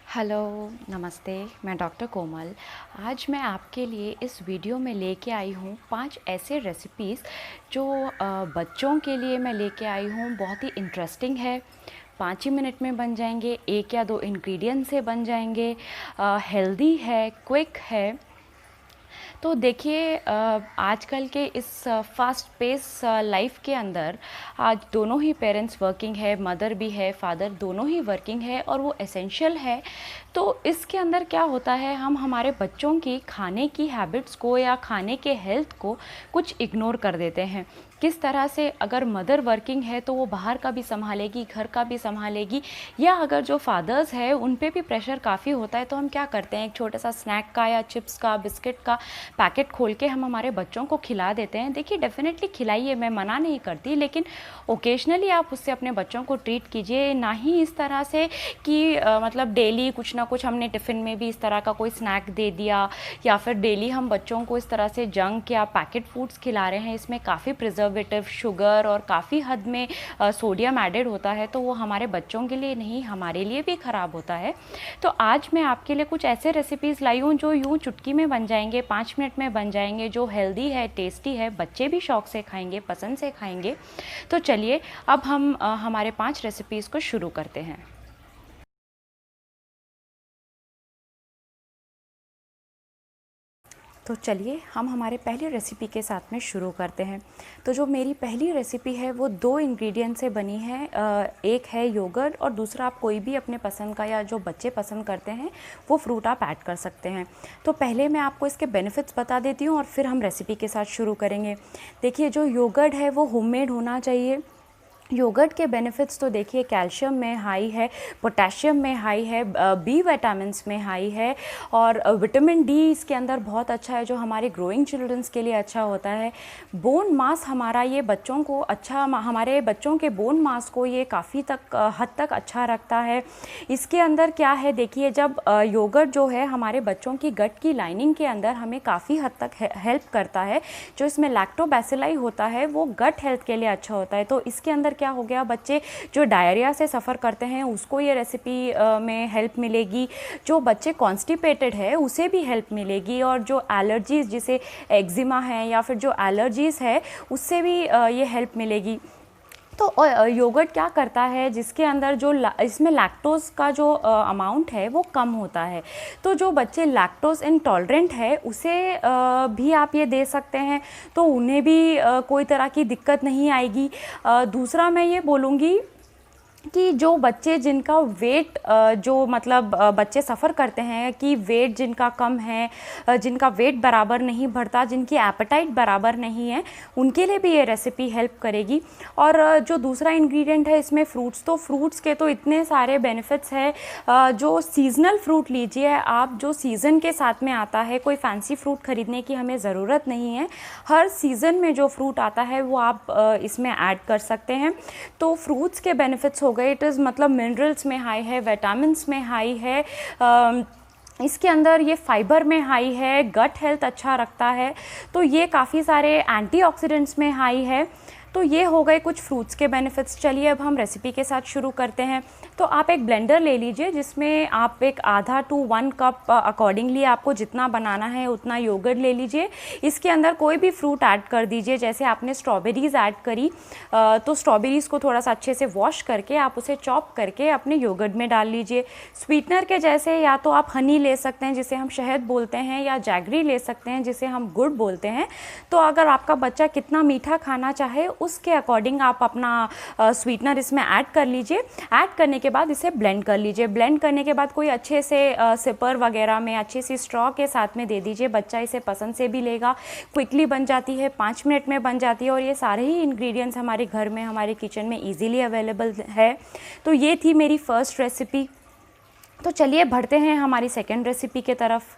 Hello, नमस्ते। मैं doctor कोमल। आज मैं आपके लिए इस वीडियो में लेके आई हूँ 5 ऐसे रेसिपीज़ जो बच्चों के लिए मैं लेके आई हूँ। बहुत ही इंटरेस्टिंग है, 5 ही मिनट में बन जाएंगे, 1 या 2 इंग्रेडिएंट से बन जाएंगे, हेल्दी है, क्विक है। तो देखिए आजकल के इस फास्ट पेस लाइफ के अंदर आज दोनों ही पेरेंट्स वर्किंग है, मदर भी है, फादर दोनों ही वर्किंग है और वो एसेंशियल है। तो इसके अंदर क्या होता है, हम हमारे बच्चों की खाने की हैबिट्स को या खाने के हेल्थ को कुछ इग्नोर कर देते हैं। किस तरह से, अगर मदर वर्किंग है तो वो बाहर का भी संभालेगी, घर का भी संभालेगी, या अगर जो फादर्स है उन पे भी प्रेशर काफ़ी होता है, तो हम क्या करते हैं, एक छोटा सा स्नैक का या चिप्स का, बिस्किट का पैकेट खोल के हम हमारे बच्चों को खिला देते हैं। देखिए डेफिनेटली खिलाइए, मैं मना नहीं करती, लेकिन ओकेजनली आप उससे अपने बच्चों को ट्रीट कीजिए, ना ही इस तरह से कि मतलब डेली कुछ ना कुछ हमने टिफ़िन में भी इस तरह का कोई स्नैक दे दिया, या फिर डेली हम बच्चों को इस तरह से जंक या पैकेट फूड्स खिला रहे हैं। इसमें काफ़ी प्रिजर्वेटिव, शुगर और काफ़ी हद में सोडियम एडेड होता है, तो वो हमारे बच्चों के लिए नहीं, हमारे लिए भी ख़राब होता है। तो आज मैं आपके लिए कुछ ऐसे रेसिपीज़ लाई हूँ जो यूँ चुटकी में बन जाएंगे, 5 मिनट में बन जाएंगे, जो हेल्दी है, टेस्टी है, बच्चे भी शौक से खाएंगे, पसंद से खाएंगे। तो चलिए अब हम हमारे 5 रेसिपीज़ को शुरू करते हैं। तो चलिए हम हमारे पहली रेसिपी के साथ में शुरू करते हैं। तो जो मेरी पहली रेसिपी है वो 2 इंग्रेडिएंट से बनी है। एक है योगर्ट और दूसरा आप कोई भी अपने पसंद का या जो बच्चे पसंद करते हैं वो फ्रूट आप ऐड कर सकते हैं। तो पहले मैं आपको इसके बेनिफिट्स बता देती हूँ और फिर हम रेसिपी के साथ शुरू करेंगे। देखिए जो योगर्ट है वो होममेड होना चाहिए। योगर्ट के बेनिफिट्स तो देखिए, कैल्शियम में हाई है, पोटेशियम में हाई है, बी विटामिन्स में हाई है, और विटामिन डी इसके अंदर बहुत अच्छा है, जो हमारे ग्रोइंग चिल्ड्रंस के लिए अच्छा होता है। बोन मास हमारा ये बच्चों को अच्छा, हमारे बच्चों के बोन मास को ये काफ़ी हद तक अच्छा रखता है। इसके अंदर क्या है, देखिए जब योगर्ट जो है हमारे बच्चों की गट की लाइनिंग के अंदर हमें काफ़ी हद तक हेल्प करता है। जो इसमें लैक्टोबैसिलाई होता है वो गट हेल्थ के लिए अच्छा होता है। तो इसके अंदर क्या हो गया, बच्चे जो डायरिया से सफ़र करते हैं उसको ये रेसिपी में हेल्प मिलेगी। जो बच्चे कॉन्स्टिपेटेड है उसे भी हेल्प मिलेगी, और जो एलर्जीज़, जिसे एक्जिमा है या फिर जो एलर्जीज़ है, उससे भी ये हेल्प मिलेगी। तो योगर्ट क्या करता है, जिसके अंदर जो इसमें लैक्टोज़ का जो अमाउंट है वो कम होता है। तो जो बच्चे लैक्टोज़ इंटॉलरेंट है उसे भी आप ये दे सकते हैं, तो उन्हें भी कोई तरह की दिक्कत नहीं आएगी। दूसरा मैं ये बोलूँगी कि जो बच्चे जिनका वेट, जो मतलब बच्चे सफ़र करते हैं कि वेट जिनका कम है, जिनका वेट बराबर नहीं बढ़ता, जिनकी एपेटाइट बराबर नहीं है, उनके लिए भी ये रेसिपी हेल्प करेगी। और जो दूसरा इंग्रेडिएंट है इसमें फ्रूट्स, तो फ्रूट्स के तो इतने सारे बेनिफिट्स हैं। जो सीज़नल फ्रूट लीजिए आप, जो सीज़न के साथ में आता है, कोई फैंसी फ्रूट ख़रीदने की हमें ज़रूरत नहीं है। हर सीज़न में जो फ्रूट आता है वो आप इसमें ऐड कर सकते हैं। तो फ्रूट्स के बेनिफिट्स हो गए, इट इज़ मतलब मिनरल्स में हाई है, विटामिन्स में हाई है, इसके अंदर ये फाइबर में हाई है, गट हेल्थ अच्छा रखता है, तो ये काफ़ी सारे एंटीऑक्सीडेंट्स में हाई है। तो ये हो गए कुछ फ्रूट्स के बेनिफिट्स। चलिए अब हम रेसिपी के साथ शुरू करते हैं। तो आप एक ब्लेंडर ले लीजिए, जिसमें आप एक आधा टू 1 कप अकॉर्डिंगली आपको जितना बनाना है उतना योगर्ट ले लीजिए। इसके अंदर कोई भी फ्रूट ऐड कर दीजिए, जैसे आपने स्ट्रॉबेरीज़ ऐड करी, तो स्ट्रॉबेरीज़ को थोड़ा सा अच्छे से वॉश करके आप उसे चॉप करके अपने योगर्ट में डाल लीजिए। स्वीटनर के जैसे या तो आप हनी ले सकते हैं जिसे हम शहद बोलते हैं, या जैगरी ले सकते हैं जिसे हम गुड़ बोलते हैं। तो अगर आपका बच्चा कितना मीठा खाना चाहे उसके अकॉर्डिंग आप अपना स्वीटनर इसमें ऐड कर लीजिए। ऐड करने के बाद इसे ब्लेंड कर लीजिए। ब्लेंड करने के बाद कोई अच्छे से सिपर वगैरह में अच्छी सी स्ट्रॉ के साथ में दे दीजिए, बच्चा इसे पसंद से भी लेगा। क्विकली बन जाती है, 5 मिनट में बन जाती है, और ये सारे ही इंग्रेडिएंट्स हमारे घर में, हमारे किचन में ईजीली अवेलेबल है। तो ये थी मेरी फर्स्ट रेसिपी। तो चलिए बढ़ते हैं हमारी सेकेंड रेसिपी के तरफ।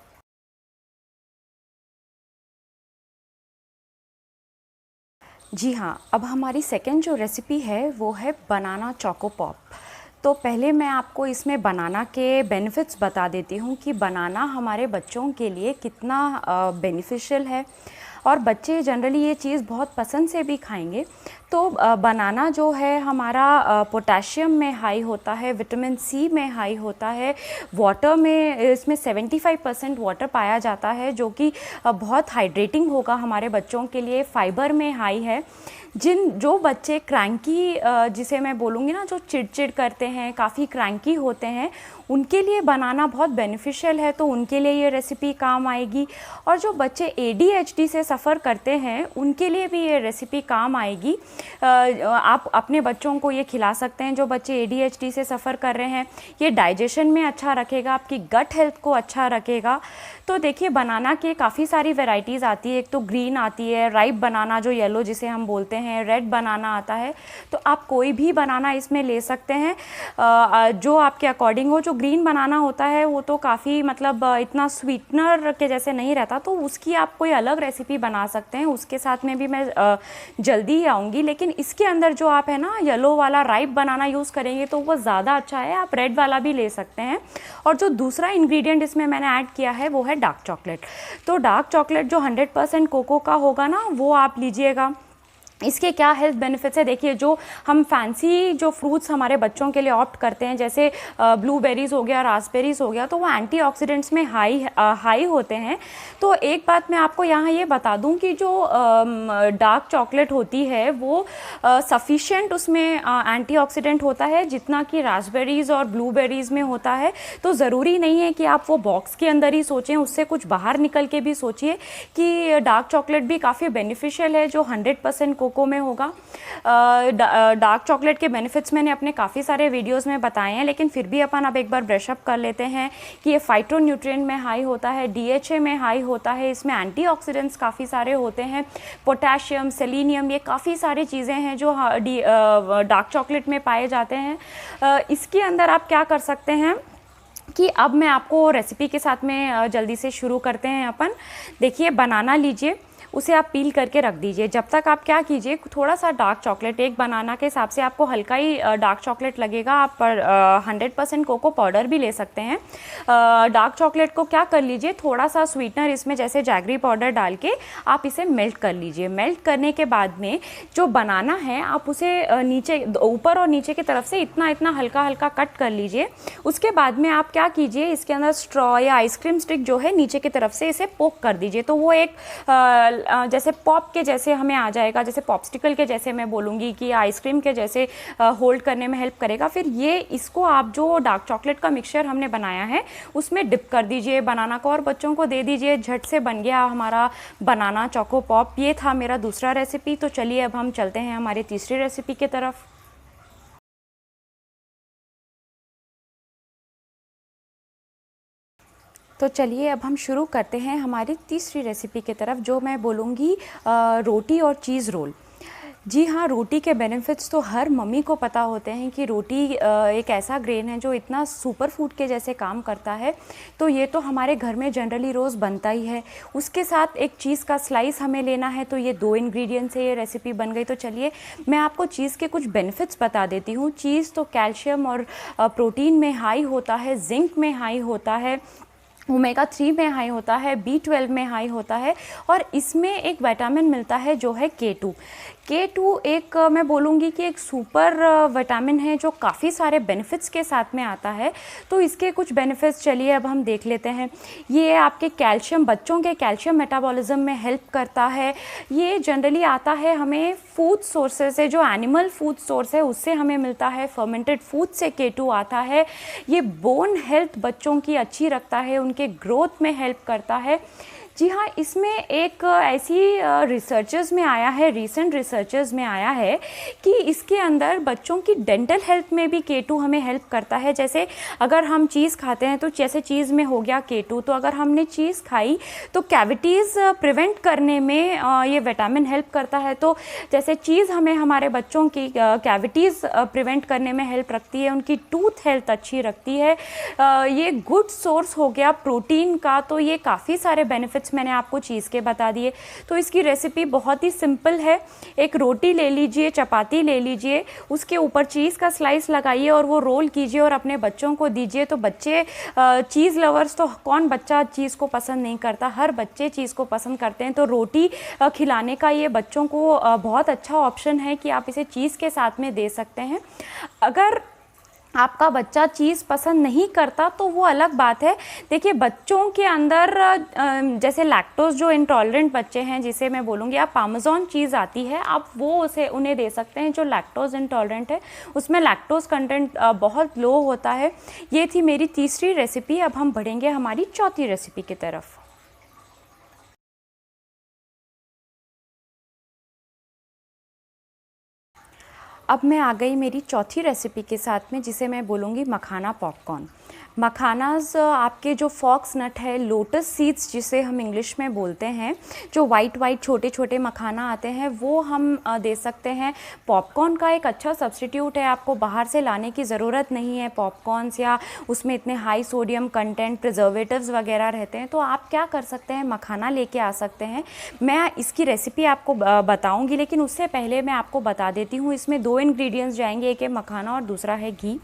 जी हाँ, अब हमारी सेकंड जो रेसिपी है वो है बनाना चोको पॉप। तो पहले मैं आपको इसमें बनाना के बेनिफिट्स बता देती हूँ कि बनाना हमारे बच्चों के लिए कितना बेनिफिशियल है। और बच्चे जनरली ये चीज़ बहुत पसंद से भी खाएंगे। तो बनाना जो है हमारा पोटेशियम में हाई होता है, विटामिन सी में हाई होता है, वाटर में इसमें 75% वाटर पाया जाता है जो कि बहुत हाइड्रेटिंग होगा हमारे बच्चों के लिए। फाइबर में हाई है। जो बच्चे क्रैंकी, जिसे मैं बोलूँगी ना, जो चिड़चिड़ करते हैं, काफ़ी क्रैंकी होते हैं, उनके लिए बनाना बहुत बेनिफिशियल है, तो उनके लिए ये रेसिपी काम आएगी। और जो बच्चे ADHD से सफ़र करते हैं उनके लिए भी ये रेसिपी काम आएगी। आप अपने बच्चों को ये खिला सकते हैं जो बच्चे ADHD से सफ़र कर रहे हैं। ये डाइजेशन में अच्छा रखेगा, आपकी गट हेल्थ को अच्छा रखेगा। तो देखिए, बनाना के काफ़ी सारी वैरायटीज़ आती है। एक तो ग्रीन आती है, राइप बनाना जो येलो जिसे हम बोलते हैं, रेड बनाना आता है। तो आप कोई भी बनाना इसमें ले सकते हैं जो आपके अकॉर्डिंग हो। जो ग्रीन बनाना होता है वो तो काफ़ी मतलब इतना स्वीटनर के जैसे नहीं रहता, तो उसकी आप कोई अलग रेसिपी बना सकते हैं, उसके साथ में भी मैं जल्दी ही आऊँगी। लेकिन इसके अंदर जो आप है ना येलो वाला राइप बनाना यूज़ करेंगे तो वो ज़्यादा अच्छा है। आप रेड वाला भी ले सकते हैं। और जो दूसरा इंग्रेडिएंट इसमें मैंने ऐड किया है वो है डार्क चॉकलेट। तो डार्क चॉकलेट जो 100% कोको का होगा ना, वो आप लीजिएगा। इसके क्या हेल्थ बेनिफिट्स है देखिए, जो हम फैंसी जो फ्रूट्स हमारे बच्चों के लिए ऑप्ट करते हैं, जैसे ब्लूबेरीज़ हो गया, रास्पबेरीज़ हो गया, तो वो एंटीऑक्सीडेंट्स में हाई होते हैं। तो एक बात मैं आपको यहाँ ये बता दूँ कि जो डार्क चॉकलेट होती है वो सफिशिएंट उसमें एंटीऑक्सीडेंट होता है जितना कि रास्पबेरीज़ और ब्लूबेरीज़ में होता है। तो ज़रूरी नहीं है कि आप वो बॉक्स के अंदर ही सोचें, उससे कुछ बाहर निकल के भी सोचिए कि डार्क चॉकलेट भी काफ़ी बेनिफिशियल है जो 100% कोको में होगा। डार्क चॉकलेट के बेनिफिट्स मैंने अपने काफ़ी सारे वीडियोस में बताए हैं, लेकिन फिर भी अपन अब एक बार ब्रशअप कर लेते हैं कि ये फाइटोन्यूट्रिएंट में हाई होता है, DHA में हाई होता है, इसमें एंटीऑक्सीडेंट्स काफ़ी सारे होते हैं, पोटेशियम, सेलेनियम, ये काफ़ी सारी चीज़ें हैं जो डार्क चॉकलेट में पाए जाते हैं। इसके अंदर आप क्या कर सकते हैं कि अब मैं आपको रेसिपी के साथ में जल्दी से शुरू करते हैं अपन। देखिए, बनाना लीजिए, उसे आप पील करके रख दीजिए। जब तक आप क्या कीजिए, थोड़ा सा डार्क चॉकलेट, एक बनाना के हिसाब से आपको हल्का ही डार्क चॉकलेट लगेगा। आप 100% कोको पाउडर भी ले सकते हैं। डार्क चॉकलेट को क्या कर लीजिए, थोड़ा सा स्वीटनर इसमें जैसे जैगरी पाउडर डाल के आप इसे मेल्ट कर लीजिए। मेल्ट करने के बाद में जो बनाना है आप उसे नीचे, ऊपर और नीचे की तरफ से इतना इतना हल्का हल्का कट कर लीजिए। उसके बाद में आप क्या कीजिए, इसके अंदर स्ट्रॉ या आइसक्रीम स्टिक जो है नीचे की तरफ से इसे पोक कर दीजिए। तो वो एक जैसे पॉप के जैसे हमें आ जाएगा, जैसे पॉप्सिकल के जैसे मैं बोलूँगी कि आइसक्रीम के जैसे होल्ड करने में हेल्प करेगा। फिर ये इसको आप जो डार्क चॉकलेट का मिक्सचर हमने बनाया है उसमें डिप कर दीजिए बनाना को और बच्चों को दे दीजिए। झट से बन गया हमारा बनाना चोको पॉप। ये था मेरा दूसरा रेसिपी। तो चलिए अब हम चलते हैं हमारी तीसरी रेसिपी की तरफ। तो चलिए अब हम शुरू करते हैं हमारी तीसरी रेसिपी की तरफ, जो मैं बोलूँगी रोटी और चीज़ रोल। जी हाँ, रोटी के बेनिफिट्स तो हर मम्मी को पता होते हैं कि रोटी एक ऐसा ग्रेन है जो इतना सुपर फूड के जैसे काम करता है। तो ये तो हमारे घर में जनरली रोज़ बनता ही है। उसके साथ एक चीज़ का स्लाइस हमें लेना है, तो ये 2 इंग्रेडिएंट से ये रेसिपी बन गई। तो चलिए मैं आपको चीज़ के कुछ बेनिफिट्स बता देती हूँ। चीज़ तो कैल्शियम और प्रोटीन में हाई होता है, जिंक में हाई होता है, ओमेगा 3 में हाई होता है, B12 में हाई होता है, और इसमें एक विटामिन मिलता है जो है K2। K2 एक मैं बोलूँगी कि एक सुपर विटामिन है जो काफ़ी सारे बेनिफिट्स के साथ में आता है। तो इसके कुछ बेनिफिट्स चलिए अब हम देख लेते हैं। ये आपके कैल्शियम, बच्चों के कैल्शियम मेटाबॉलिज्म में हेल्प करता है। ये जनरली आता है हमें फूड सोर्सेज से, जो एनिमल फूड सोर्स है उससे हमें मिलता है। फर्मेंटेड फूड से K2 आता है। ये बोन हेल्थ बच्चों की अच्छी रखता है, उनके ग्रोथ में हेल्प करता है। जी हाँ, इसमें एक ऐसी रिसर्चेस में आया है, रीसेंट रिसर्चेस में आया है कि इसके अंदर बच्चों की डेंटल हेल्थ में भी K2 हमें हेल्प करता है। जैसे अगर हम चीज़ खाते हैं तो जैसे चीज़ में हो गया K2, तो अगर हमने चीज़ खाई तो कैविटीज़ प्रिवेंट करने में ये विटामिन हेल्प करता है। तो जैसे चीज़ हमें हमारे बच्चों की कैविटीज़ प्रिवेंट करने में हेल्प रखती है, उनकी टूथ हेल्थ अच्छी रखती है। ये गुड सोर्स हो गया प्रोटीन का। तो ये काफ़ी सारे बेनिफिट्स बेनिफिट्स मैंने आपको चीज़ के बता दिए। तो इसकी रेसिपी बहुत ही सिंपल है। एक रोटी ले लीजिए, चपाती ले लीजिए, उसके ऊपर चीज़ का स्लाइस लगाइए और वो रोल कीजिए और अपने बच्चों को दीजिए। तो बच्चे चीज़ लवर्स, तो कौन बच्चा चीज़ को पसंद नहीं करता, हर बच्चे चीज़ को पसंद करते हैं। तो रोटी खिलाने का ये बच्चों को बहुत अच्छा ऑप्शन है कि आप इसे चीज़ के साथ में दे सकते हैं। अगर आपका बच्चा चीज़ पसंद नहीं करता तो वो अलग बात है। देखिए, बच्चों के अंदर जैसे लैक्टोज जो इंटॉलरेंट बच्चे हैं, जिसे मैं बोलूँगी, आप पार्मेज़न चीज़ आती है, आप वो उन्हें दे सकते हैं। जो लैक्टोज इंटॉलरेंट है उसमें लैक्टोज कंटेंट बहुत लो होता है। ये थी मेरी तीसरी रेसिपी। अब हम बढ़ेंगे हमारी चौथी रेसिपी की तरफ। अब मैं आ गई मेरी चौथी रेसिपी के साथ में, जिसे मैं बोलूँगी मखाना पॉपकॉर्न। मखानाज आपके जो फॉक्स नट है, लोटस सीड्स जिसे हम इंग्लिश में बोलते हैं, जो वाइट छोटे छोटे मखाना आते हैं, वो हम दे सकते हैं। पॉपकॉर्न का एक अच्छा सब्स्टिट्यूट है, आपको बाहर से लाने की ज़रूरत नहीं है पॉपकॉर्न्स, या उसमें इतने हाई सोडियम कंटेंट, प्रिजर्वेटिव्स वगैरह रहते हैं। तो आप क्या कर सकते हैं, मखाना लेके आ सकते हैं। मैं इसकी रेसिपी आपको बताऊँगी, लेकिन उससे पहले मैं आपको बता देती हूँ, इसमें 2 इंग्रेडिएंट्स जाएंगे, एक है मखाना और दूसरा है घी।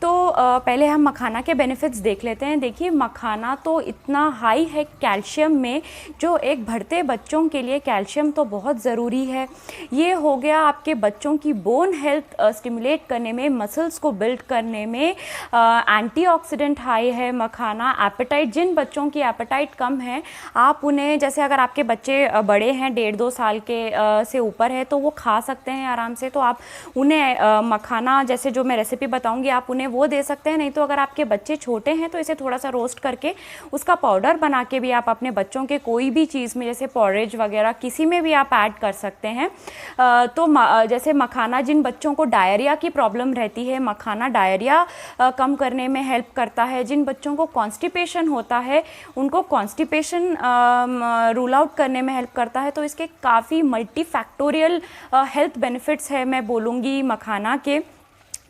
तो पहले हम मखाना के बेनिफिट्स देख लेते हैं। देखिए, मखाना तो इतना हाई है कैल्शियम में, जो एक बढ़ते बच्चों के लिए कैल्शियम तो बहुत ज़रूरी है। ये हो गया आपके बच्चों की बोन हेल्थ स्टिमुलेट करने में, मसल्स को बिल्ड करने में। एंटीऑक्सीडेंट हाई है मखाना। एपेटाइट, जिन बच्चों की एपेटाइट कम है, आप उन्हें, जैसे अगर आपके बच्चे बड़े हैं, 1.5-2 साल के से ऊपर है, तो वो खा सकते हैं आराम से। तो आप उन्हें मखाना, जैसे जो मैं रेसिपी बताऊँगी, आप उन्हें वो दे सकते हैं। नहीं तो अगर आपके बच्चे छोटे हैं तो इसे थोड़ा सा रोस्ट करके उसका पाउडर बना के भी आप अपने बच्चों के कोई भी चीज़ में, जैसे पॉरेज वगैरह, किसी में भी आप ऐड कर सकते हैं। तो जैसे मखाना, जिन बच्चों को डायरिया की प्रॉब्लम रहती है, मखाना डायरिया कम करने में हेल्प करता है। जिन बच्चों को कॉन्स्टिपेशन होता है, उनको कॉन्स्टिपेशन रूल आउट करने में हेल्प करता है। तो इसके काफ़ी मल्टीफैक्टोरियल हेल्थ बेनिफिट्स है, मैं बोलूँगी, मखाना के।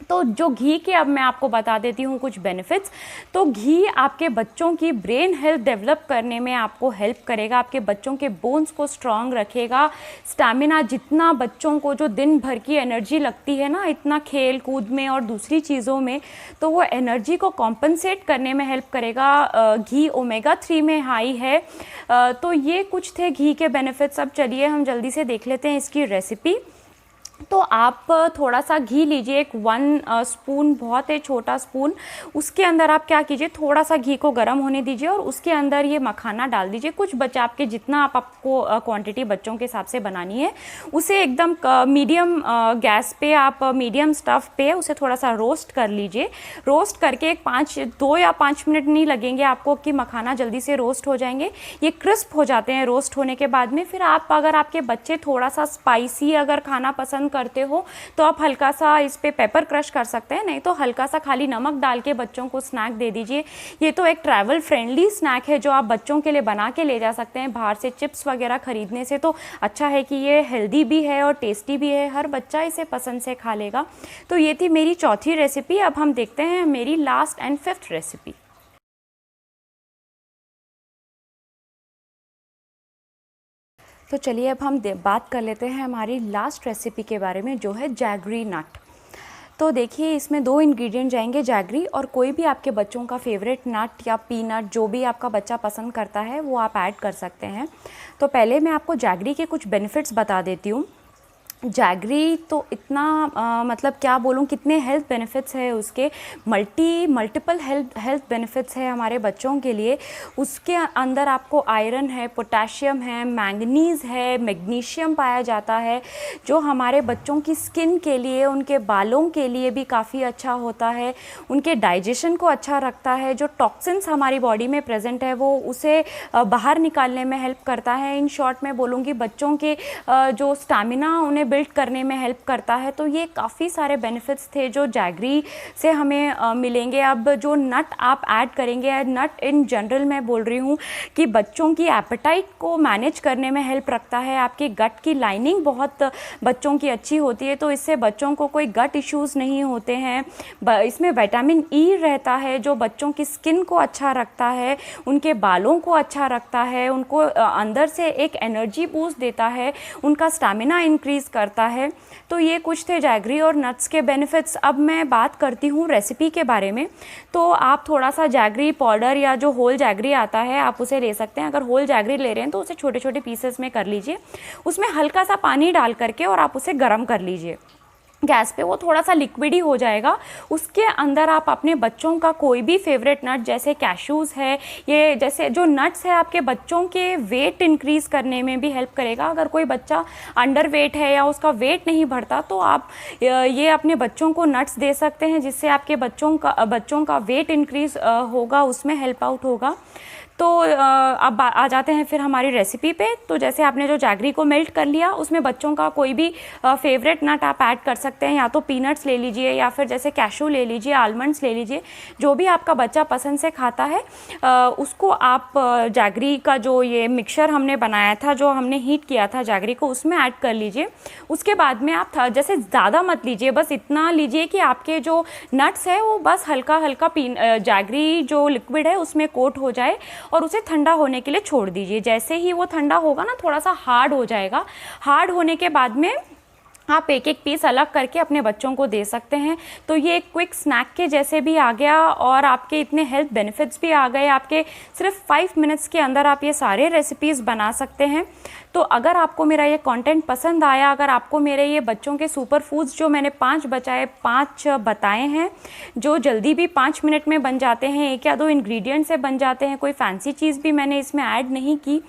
तो जो घी के, अब मैं आपको बता देती हूँ कुछ बेनिफिट्स। तो घी आपके बच्चों की ब्रेन हेल्थ डेवलप करने में आपको हेल्प करेगा, आपके बच्चों के बोन्स को स्ट्रांग रखेगा। स्टैमिना, जितना बच्चों को जो दिन भर की एनर्जी लगती है ना, इतना खेल कूद में और दूसरी चीज़ों में, तो वो एनर्जी को कॉम्पनसेट करने में हेल्प करेगा। घी ओमेगा 3 में हाई है। तो ये कुछ थे घी के बेनिफिट्स। अब चलिए हम जल्दी से देख लेते हैं इसकी रेसिपी। तो आप थोड़ा सा घी लीजिए, एक 1 स्पून, बहुत है छोटा स्पून। उसके अंदर आप क्या कीजिए, थोड़ा सा घी को गर्म होने दीजिए और उसके अंदर ये मखाना डाल दीजिए। कुछ बच्चा, आपके जितना आपको क्वांटिटी बच्चों के हिसाब से बनानी है, उसे एकदम मीडियम गैस पे, आप मीडियम स्टफ पे उसे थोड़ा सा रोस्ट कर लीजिए। रोस्ट करके 2 या 5 मिनट नहीं लगेंगे आपको, कि मखाना जल्दी से रोस्ट हो जाएंगे। ये क्रिस्प हो जाते हैं रोस्ट होने के बाद में। फिर आप, अगर आपके बच्चे थोड़ा सा स्पाइसी अगर खाना पसंद करते हो, तो आप हल्का सा इस पे पेपर क्रश कर सकते हैं। नहीं तो हल्का सा खाली नमक डाल के बच्चों को स्नैक दे दीजिए। ये तो एक ट्रैवल फ्रेंडली स्नैक है, जो आप बच्चों के लिए बना के ले जा सकते हैं। बाहर से चिप्स वगैरह खरीदने से तो अच्छा है कि ये हेल्दी भी है और टेस्टी भी है, हर बच्चा इसे पसंद से खा लेगा। तो ये थी मेरी चौथी रेसिपी। अब हम देखते हैं मेरी लास्ट एंड 5th रेसिपी। तो चलिए अब हम बात कर लेते हैं हमारी लास्ट रेसिपी के बारे में, जो है जैगरी नट। तो देखिए, इसमें 2 इंग्रेडिएंट जाएंगे, जैगरी और कोई भी आपके बच्चों का फेवरेट नट या पीनट, जो भी आपका बच्चा पसंद करता है वो आप ऐड कर सकते हैं। तो पहले मैं आपको जैगरी के कुछ बेनिफिट्स बता देती हूँ। जैगरी तो इतना मतलब क्या बोलूँ, कितने हेल्थ बेनिफिट्स है उसके, मल्टीपल हेल्थ बेनिफिट्स है हमारे बच्चों के लिए। उसके अंदर आपको आयरन है, पोटेशियम है, मैंगनीज़ है, मैग्नीशियम पाया जाता है, जो हमारे बच्चों की स्किन के लिए, उनके बालों के लिए भी काफ़ी अच्छा होता है। उनके डाइजेशन को अच्छा रखता है। जो टॉक्सिन्स हमारी बॉडी में प्रेजेंट है, वो उसे बाहर निकालने में हेल्प करता है। इन शॉर्ट मैं बोलूँगी, बच्चों के जो स्टैमिना उन्हें बिल्ड करने में हेल्प करता है। तो ये काफ़ी सारे बेनिफिट्स थे जो जैगरी से हमें मिलेंगे। अब जो नट आप ऐड करेंगे, नट इन जनरल मैं बोल रही हूँ कि बच्चों की एपेटाइट को मैनेज करने में हेल्प रखता है। आपकी गट की लाइनिंग बहुत बच्चों की अच्छी होती है, तो इससे बच्चों को कोई गट इश्यूज़ नहीं होते हैं। इसमें विटामिन ई रहता है जो बच्चों की स्किन को अच्छा रखता है, उनके बालों को अच्छा रखता है, उनको अंदर से एक एनर्जी बूस्ट देता है, उनका स्टैमिना इंक्रीज़ करता है। तो ये कुछ थे जैगरी और नट्स के बेनिफिट्स। अब मैं बात करती हूँ रेसिपी के बारे में। तो आप थोड़ा सा जैगरी पाउडर या जो होल जैगरी आता है आप उसे ले सकते हैं। अगर होल जैगरी ले रहे हैं तो उसे छोटे छोटे पीसेस में कर लीजिए, उसमें हल्का सा पानी डाल करके और आप उसे गर्म कर लीजिए गैस पे। वो थोड़ा सा लिक्विड ही हो जाएगा। उसके अंदर आप अपने बच्चों का कोई भी फेवरेट नट, जैसे कैशूज़ है, ये जैसे जो नट्स है आपके बच्चों के वेट इंक्रीज़ करने में भी हेल्प करेगा। अगर कोई बच्चा अंडर वेट है या उसका वेट नहीं बढ़ता तो आप ये अपने बच्चों को नट्स दे सकते हैं, जिससे आपके बच्चों का वेट इंक्रीज़ होगा, उसमें हेल्प आउट होगा। तो अब आ जाते हैं फिर हमारी रेसिपी पे। तो जैसे आपने जो जैगरी को मेल्ट कर लिया, उसमें बच्चों का कोई भी फेवरेट नट आप ऐड कर सकते हैं। या तो पीनट्स ले लीजिए या फिर जैसे कैशू ले लीजिए, आलमंड्स ले लीजिए, जो भी आपका बच्चा पसंद से खाता है उसको आप जैगरी का जो ये मिक्सचर हमने बनाया था, जो हमने हीट किया था जैगरी को, उसमें ऐड कर लीजिए। उसके बाद में आप जैसे ज़्यादा मत लीजिए, बस इतना लीजिए कि आपके जो नट्स है वो बस हल्का हल्का जैगरी जो लिक्विड है उसमें कोट हो जाए और उसे ठंडा होने के लिए छोड़ दीजिए। जैसे ही वो ठंडा होगा ना, थोड़ा सा हार्ड हो जाएगा। हार्ड होने के बाद में आप एक एक पीस अलग करके अपने बच्चों को दे सकते हैं। तो ये एक क्विक स्नैक के जैसे भी आ गया और आपके इतने हेल्थ बेनिफिट्स भी आ गए। आपके सिर्फ 5 मिनट्स के अंदर आप ये सारे रेसिपीज़ बना सकते हैं। तो अगर आपको मेरा ये कंटेंट पसंद आया, अगर आपको मेरे ये बच्चों के सुपर फूड्स जो मैंने 5 बताए हैं, जो जल्दी भी 5 मिनट में बन जाते हैं, 1 या 2 इंग्रेडिएंट से बन जाते हैं, कोई फैंसी चीज़ भी मैंने इसमें ऐड नहीं की।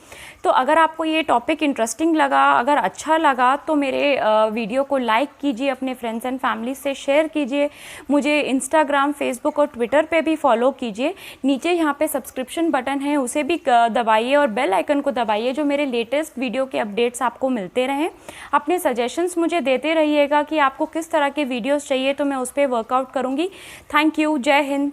तो अगर आपको ये टॉपिक इंटरेस्टिंग लगा, अगर अच्छा लगा, तो मेरे वीडियो को लाइक कीजिए, अपने फ्रेंड्स एंड फैमिली से शेयर कीजिए। मुझे इंस्टाग्राम, फेसबुक और ट्विटर पे भी फॉलो कीजिए। नीचे यहाँ पे सब्सक्रिप्शन बटन है, उसे भी दबाइए और बेल आइकन को दबाइए, जो मेरे लेटेस्ट वीडियो के अपडेट्स आपको मिलते रहें। अपने सजेशंस मुझे देते रहिएगा कि आपको किस तरह के वीडियोस चाहिए, तो मैं उस पर वर्कआउट करूँगी। Thank you. जय हिंद।